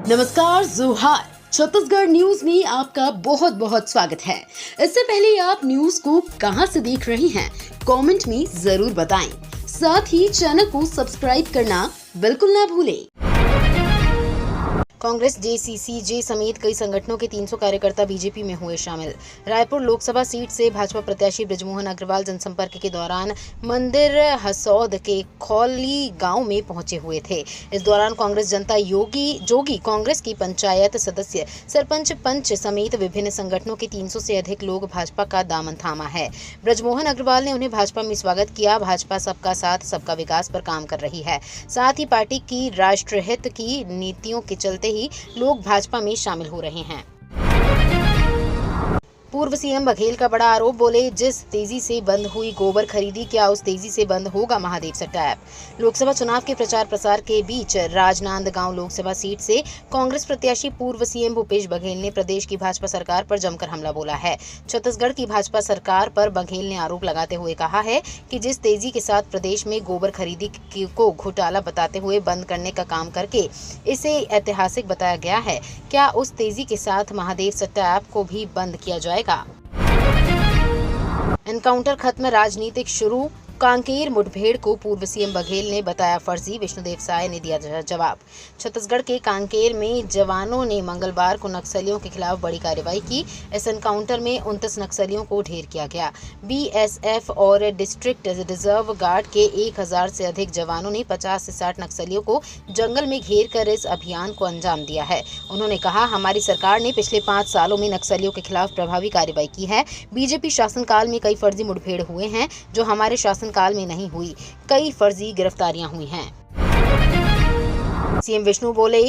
नमस्कार, जोहार। छत्तीसगढ़ न्यूज में आपका बहुत बहुत स्वागत है। इससे पहले आप न्यूज को कहां से देख रहे हैं, कमेंट में जरूर बताएं। साथ ही चैनल को सब्सक्राइब करना बिल्कुल ना भूलें। कांग्रेस जेसीसीजे समेत कई संगठनों के 300 कार्यकर्ता बीजेपी में हुए शामिल। रायपुर लोकसभा सीट से भाजपा प्रत्याशी बृजमोहन अग्रवाल जनसंपर्क के दौरान मंदिर हसौद के खौली गांव में पहुंचे हुए थे। इस दौरान कांग्रेस जनता जोगी कांग्रेस की पंचायत सदस्य, सरपंच, पंच समेत विभिन्न संगठनों के 300 से अधिक लोग भाजपा का दामन थामा है। बृजमोहन अग्रवाल ने उन्हें भाजपा में स्वागत किया। भाजपा सबका साथ सबका विकास पर काम कर रही है। साथ ही पार्टी की राष्ट्रहित की नीतियों के चलते ही लोग भाजपा में शामिल हो रहे हैं। पूर्व सीएम बघेल का बड़ा आरोप, बोले जिस तेजी से बंद हुई गोबर खरीदी, क्या उस तेजी से बंद होगा महादेव सट्टा ऐप। लोकसभा चुनाव के प्रचार प्रसार के बीच राजनांदगांव लोकसभा सीट से कांग्रेस प्रत्याशी पूर्व सीएम भूपेश बघेल ने प्रदेश की भाजपा सरकार पर जमकर हमला बोला है। छत्तीसगढ़ की भाजपा सरकार पर बघेल ने आरोप लगाते हुए कहा है कि जिस तेजी के साथ प्रदेश में गोबर खरीदी को घोटाला बताते हुए बंद करने का काम करके इसे ऐतिहासिक बताया गया है, क्या उस तेजी के साथ महादेव सट्टा ऐप को भी बंद किया जाएगा। एनकाउंटर खत्म, राजनीतिक शुरू। कांकेर मुठभेड़ को पूर्व सीएम बघेल ने बताया फर्जी, विष्णुदेव साय ने दिया जवाब। छत्तीसगढ़ के कांकेर में जवानों ने मंगलवार को नक्सलियों के खिलाफ बड़ी कार्रवाई की। इस एनकाउंटर में 29 नक्सलियों को ढेर किया गया। बीएसएफ और डिस्ट्रिक्ट रिजर्व गार्ड के 1000 से अधिक जवानों ने 50 से 60 नक्सलियों को जंगल में घेर कर इस अभियान को अंजाम दिया है। उन्होंने कहा, हमारी सरकार ने पिछले 5 सालों में नक्सलियों के खिलाफ प्रभावी कार्रवाई की है। बीजेपी शासनकाल में कई फर्जी मुठभेड़ हुए हैं जो हमारे शासन काल में नहीं हुई। कई फर्जी गिरफ्तारियां हुई हैं। सीएम विष्णु बोले,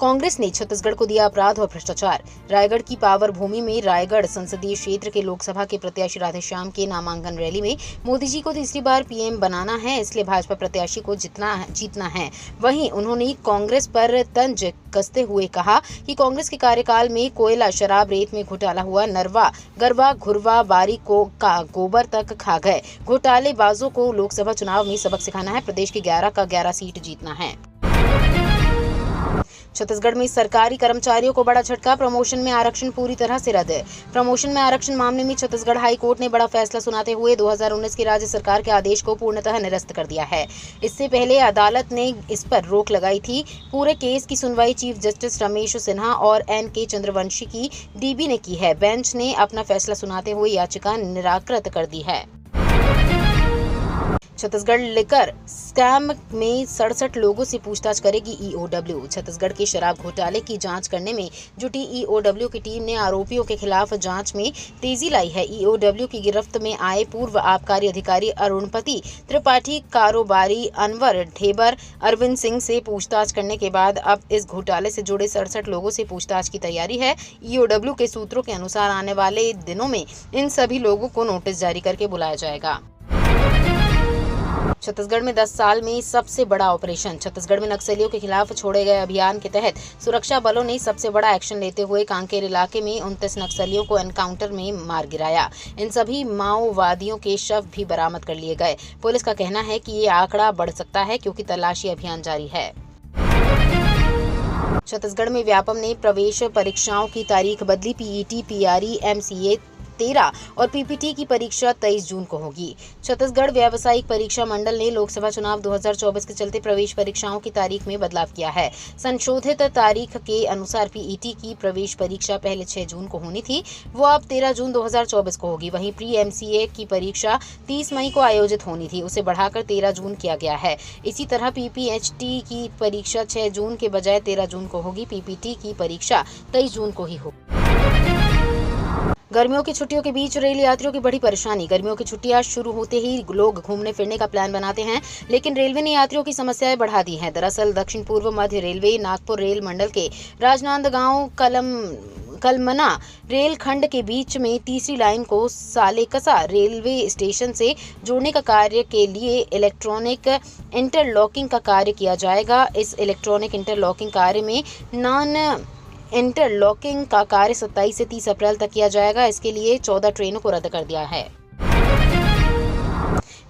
कांग्रेस ने छत्तीसगढ़ को दिया अपराध और भ्रष्टाचार। रायगढ़ की पावर भूमि में रायगढ़ संसदीय क्षेत्र के लोकसभा के प्रत्याशी राधेश्याम के नामांकन रैली में मोदी जी को तीसरी बार पीएम बनाना है, इसलिए भाजपा प्रत्याशी को जीतना है। वहीं उन्होंने कांग्रेस पर तंज कसते हुए कहा कि कांग्रेस के कार्यकाल में कोयला, शराब, रेत में घोटाला हुआ। नरवा, गरबा, घुरवा, बारी को का गोबर तक खा गए। घोटालेबाजों को लोकसभा चुनाव में सबक सिखाना है। प्रदेश की 11 का 11 सीट जीतना है। छत्तीसगढ़ में सरकारी कर्मचारियों को बड़ा झटका, प्रमोशन में आरक्षण पूरी तरह से रद्द। प्रमोशन में आरक्षण मामले में छत्तीसगढ़ हाई कोर्ट ने बड़ा फैसला सुनाते हुए 2019 के राज्य सरकार के आदेश को पूर्णतः निरस्त कर दिया है। इससे पहले अदालत ने इस पर रोक लगाई थी। पूरे केस की सुनवाई चीफ जस्टिस रमेश सिन्हा और एन.के. चंद्रवंशी की डीबी ने की है। बेंच ने अपना फैसला सुनाते हुए याचिका निराकृत कर दी है। छत्तीसगढ़ लिकर स्कैम में 67 लोगों से पूछताछ करेगी ईओडब्ल्यू। छत्तीसगढ़ के शराब घोटाले की जांच करने में जुटी ईओडब्ल्यू की टीम ने आरोपियों के खिलाफ जांच में तेजी लाई है। ईओडब्ल्यू की गिरफ्त में आए पूर्व आबकारी अधिकारी अरुणपति त्रिपाठी, कारोबारी अनवर ढेबर, अरविंद सिंह से पूछताछ करने के बाद अब इस घोटाले से जुड़े 67 लोगों से पूछताछ की तैयारी है। ईओडब्ल्यू के सूत्रों के अनुसार आने वाले दिनों में इन सभी लोगों को नोटिस जारी करके बुलाया जाएगा। छत्तीसगढ़ में 10 साल में सबसे बड़ा ऑपरेशन। छत्तीसगढ़ में नक्सलियों के खिलाफ छोड़े गए अभियान के तहत सुरक्षा बलों ने सबसे बड़ा एक्शन लेते हुए कांकेर इलाके में 29 नक्सलियों को एनकाउंटर में मार गिराया। इन सभी माओवादियों के शव भी बरामद कर लिए गए। पुलिस का कहना है कि ये आंकड़ा बढ़ सकता है क्योंकि तलाशी अभियान जारी है। छत्तीसगढ़ में व्यापम ने प्रवेश परीक्षाओं की तारीख बदली। पीईटी, पीआरई, एमसीए 13 और पीपीटी की परीक्षा 23 जून को होगी। छत्तीसगढ़ व्यावसायिक परीक्षा मंडल ने लोकसभा चुनाव 2024 के चलते प्रवेश परीक्षाओं की तारीख में बदलाव किया है। संशोधित तारीख के अनुसार पीईटी की प्रवेश परीक्षा पहले 6 जून को होनी थी, वो अब 13 जून 2024 को होगी। वहीं प्री एमसीए की परीक्षा 30 मई को आयोजित होनी थी, उसे बढ़ाकर 13 जून किया गया है। इसी तरह पीपीएचटी की परीक्षा 6 जून के बजाय 13 जून को होगी। पीपीटी की परीक्षा 23 जून को ही होगी। गर्मियों की छुट्टियों के बीच रेल यात्रियों की बड़ी परेशानी। गर्मियों की छुट्टियां शुरू होते ही लोग घूमने फिरने का प्लान बनाते हैं, लेकिन रेलवे ने यात्रियों की समस्याएं बढ़ा दी हैं। दरअसल दक्षिण पूर्व मध्य रेलवे नागपुर रेल मंडल के राजनांदगांव कलमना रेल खंड के बीच में तीसरी लाइन को सालेकसा रेलवे स्टेशन से जोड़ने का कार्य के लिए इलेक्ट्रॉनिक इंटरलॉकिंग का कार्य किया जाएगा। इस इलेक्ट्रॉनिक इंटरलॉकिंग कार्य में नॉन इंटरलॉकिंग का कार्य 27 से 30 अप्रैल तक किया जाएगा। इसके लिए 14 ट्रेनों को रद्द कर दिया है।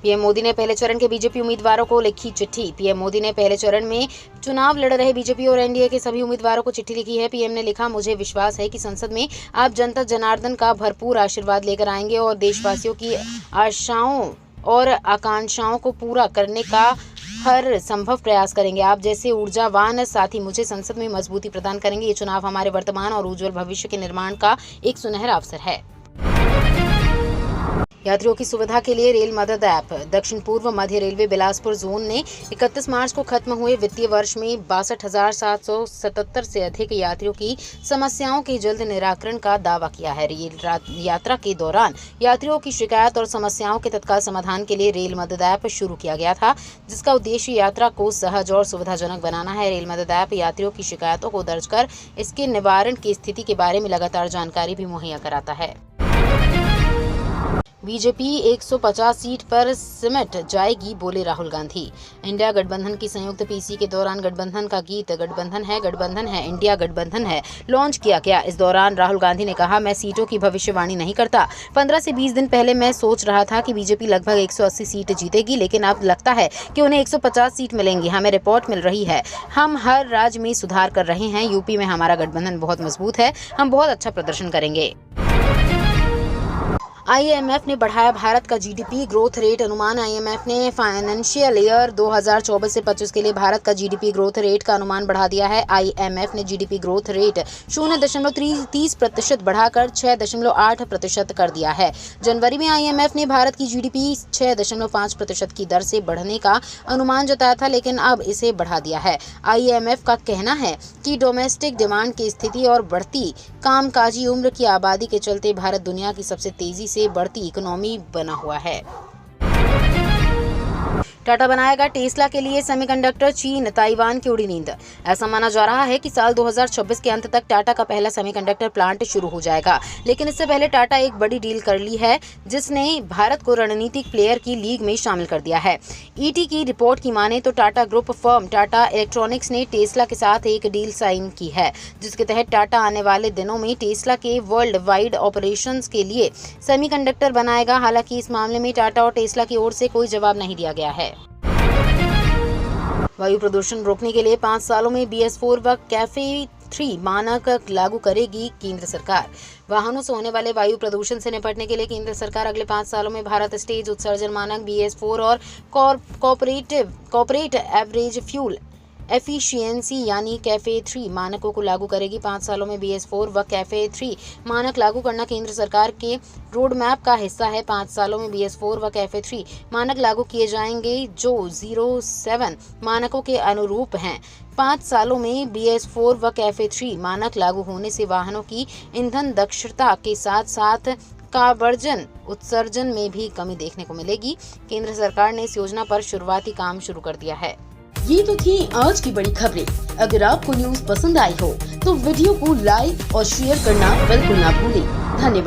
पीएम मोदी ने पहले चरण के बीजेपी उम्मीदवारों को लिखी चिट्ठी। पीएम मोदी ने पहले चरण में चुनाव लड़ रहे बीजेपी और एनडीए के सभी उम्मीदवारों को चिट्ठी लिखी है। पीएम ने लिखा, मुझे विश्वास है कि संसद में आप जनता जनार्दन का भरपूर आशीर्वाद लेकर आएंगे और देशवासियों की आशाओं और आकांक्षाओं को पूरा करने का हर संभव प्रयास करेंगे। आप जैसे ऊर्जावान साथी मुझे संसद में मजबूती प्रदान करेंगे। ये चुनाव हमारे वर्तमान और उज्जवल भविष्य के निर्माण का एक सुनहरा अवसर है। यात्रियों की सुविधा के लिए रेल मदद ऐप। दक्षिण पूर्व मध्य रेलवे बिलासपुर जोन ने 31 मार्च को खत्म हुए वित्तीय वर्ष में 62,777 से अधिक यात्रियों की समस्याओं के जल्द निराकरण का दावा किया है। रेल यात्रा के दौरान यात्रियों की शिकायत और समस्याओं के तत्काल समाधान के लिए रेल मदद ऐप शुरू किया गया था, जिसका उद्देश्य यात्रा को सहज और सुविधाजनक बनाना है। रेल मदद ऐप यात्रियों की शिकायतों को दर्ज कर इसके निवारण की स्थिति के बारे में लगातार जानकारी भी मुहैया कराता है। बीजेपी 150 सीट पर सिमट जाएगी, बोले राहुल गांधी। इंडिया गठबंधन की संयुक्त पीसी के दौरान गठबंधन का गीत गठबंधन है, इंडिया गठबंधन है लॉन्च किया गया। इस दौरान राहुल गांधी ने कहा, मैं सीटों की भविष्यवाणी नहीं करता। 15 से 20 दिन पहले मैं सोच रहा था कि बीजेपी लगभग 180 सीट जीतेगी, लेकिन अब लगता है कि उन्हें 150 सीट मिलेंगी। हमें रिपोर्ट मिल रही है, हम हर राज्य में सुधार कर रहे हैं। यूपी में हमारा गठबंधन बहुत मजबूत है, हम बहुत अच्छा प्रदर्शन करेंगे। आईएमएफ ने बढ़ाया भारत का जीडीपी ग्रोथ रेट अनुमान। आईएमएफ ने फाइनेंशियल ईयर 2024 से 25 के लिए भारत का जीडीपी ग्रोथ रेट का अनुमान बढ़ा दिया है। आईएमएफ ने जीडीपी ग्रोथ रेट 0.30% बढ़ाकर 6.8% कर दिया है। जनवरी में आईएमएफ ने भारत की जीडीपी 6.5% की दर से बढ़ने का अनुमान जताया था, लेकिन अब इसे बढ़ा दिया है। आईएमएफ का कहना है कि डोमेस्टिक डिमांड की स्थिति और बढ़ती कामकाजी उम्र की आबादी के चलते भारत दुनिया की सबसे तेजी से बढ़ती इकोनॉमी बना हुआ है। टाटा बनाएगा टेस्ला के लिए सेमीकंडक्टर, चीन ताइवान की उड़ी नींद। ऐसा माना जा रहा है कि साल 2026 के अंत तक टाटा का पहला सेमीकंडक्टर प्लांट शुरू हो जाएगा, लेकिन इससे पहले टाटा एक बड़ी डील कर ली है, जिसने भारत को रणनीतिक प्लेयर की लीग में शामिल कर दिया है। ईटी की रिपोर्ट की माने तो Tata group firm Tata electronics ने टेस्ला के साथ एक डील साइन की है, जिसके तहत टाटा आने वाले दिनों में टेस्ला के वर्ल्ड वाइड ऑपरेशंस के लिए सेमीकंडक्टर बनाएगा। हालांकि इस मामले में टाटा और टेस्ला की ओर से कोई जवाब नहीं दिया गया है। वायु प्रदूषण रोकने के लिए 5 सालों में BS4 व कैफे 3 मानक लागू करेगी केंद्र सरकार। वाहनों से होने वाले वायु प्रदूषण से निपटने के लिए केंद्र सरकार अगले 5 सालों में भारत स्टेज उत्सर्जन मानक BS4 और कॉर्पोरेट एवरेज फ्यूल एफिशिएंसी यानी कैफे 3 मानकों को लागू करेगी। 5 सालों में BS4 व कैफे 3 मानक लागू करना केंद्र सरकार के रोड मैप का हिस्सा है। 5 सालों में BS4 व कैफे 3 मानक लागू किए जाएंगे, जो 07 मानकों के अनुरूप हैं। 5 सालों में BS4 व कैफे 3 मानक लागू होने से वाहनों की ईंधन दक्षता के साथ साथ कार्बन उत्सर्जन में भी कमी देखने को मिलेगी। केंद्र सरकार ने इस योजना पर शुरुआती काम शुरू कर दिया है। ये तो थी आज की बड़ी खबरें। अगर आपको न्यूज़ पसंद आई हो तो वीडियो को लाइक और शेयर करना बिल्कुल ना भूलें। धन्यवाद।